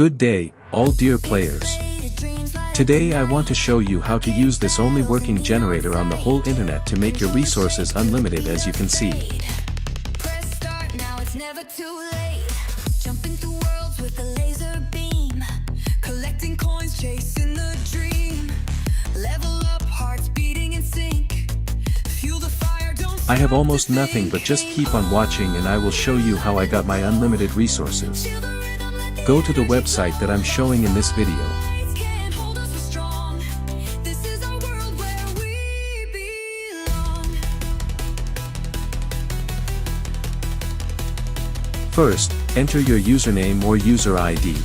Good day, all dear players. Today I want to show you how to use this only working generator on the whole internet to make your resources unlimited, as you can see. Press start, now it's never too late. Jumping through worlds with a laser beam. Collecting coins, chasing the dream. Level up, hearts beating in sync. Fuel the fire, don't I have stop almost to nothing, think. but just keep on watching and I will show you how I got my unlimited resources. Feel the rhythm, let the Go to the energy website that I'm showing in this video. lights can't hold us, we're strong. This is our world where we belong. First, enter your username or user ID.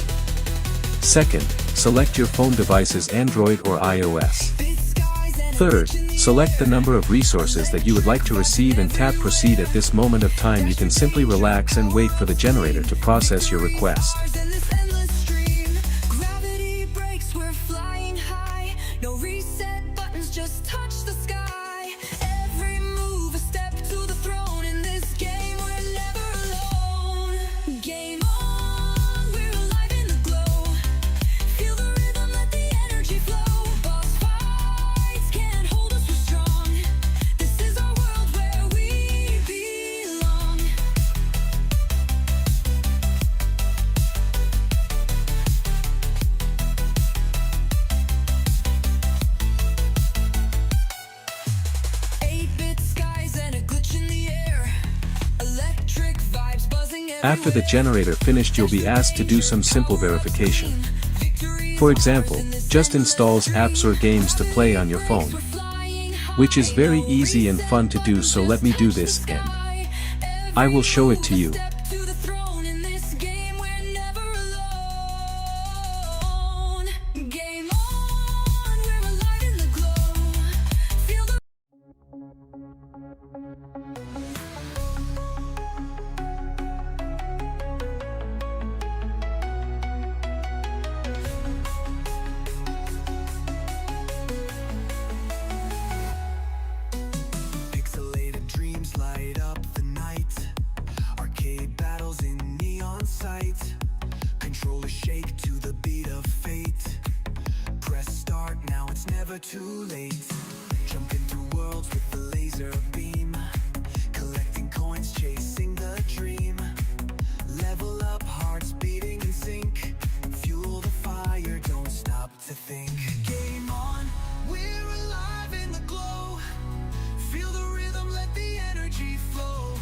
Second, select your phone device's Android or iOS. Big skies and Third, in the select the number of resources that you would like to receive and tap proceed. At this moment of time you can simply relax and wait for the generator to process your request. stars in this endless stream. Gravity breaks, we're flying high. No reset buttons, just touch the sky. Every move a step to the throne. In this game we're never alone. Game on, we're alive in the glow. Feel the rhythm, let the energy flow. Boss fights can't hold us, we're strong. This is our world where we belong. Eight-bit skies and a glitch in the air. Electric vibes buzzing everywhere. After the generator finished, you'll be asked to do some simple verification. For example, just installs apps or games to play on your phone, which is very easy and fun to do, so let me do this and I will show it to you. Pixelated dreams light up the night. Arcade battles in neon sight. Controllers shake to the beat of fate. Press start, now it's never too late. Jumping through worlds with the laser beam. Collecting coins, chasing the dream. Level up, hearts beating in sync. Fuel the fire, don't stop to think. Game on, we're alive in the glow. Feel the rhythm, let the energy flow.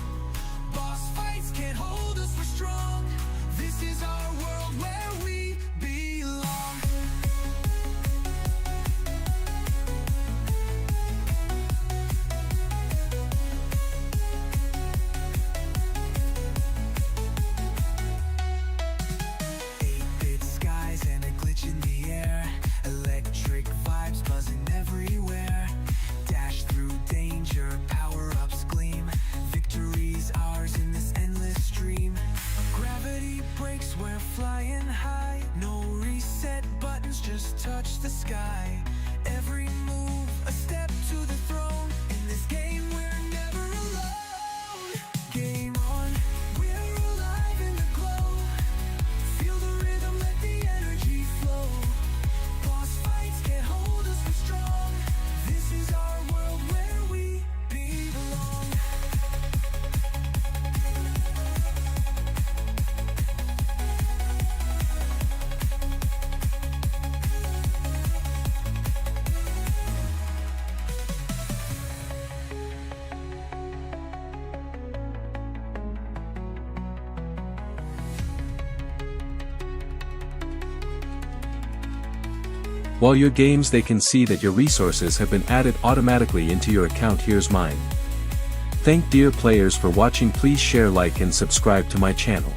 Boss fights can't hold us, we're strong. This is our world where we belong. Eight-bit skies and a glitch in the air. Electric vibes buzzing everywhere. Dash through danger, power-ups gleam. Victory's ours in this endless stream. Gravity breaks, we're flying high. No reset buttons, just touch the sky. Every move, a step to the throne. In this game, we're never alone. Game on, we're alive in the glow. Feel the rhythm, let the energy flow. Boss fights can't hold us, we're strong. This is our world where we belong. While your games, they can see that your resources have been added automatically into your account. Here's mine. Thank dear players for watching. Please share, like and subscribe to my channel.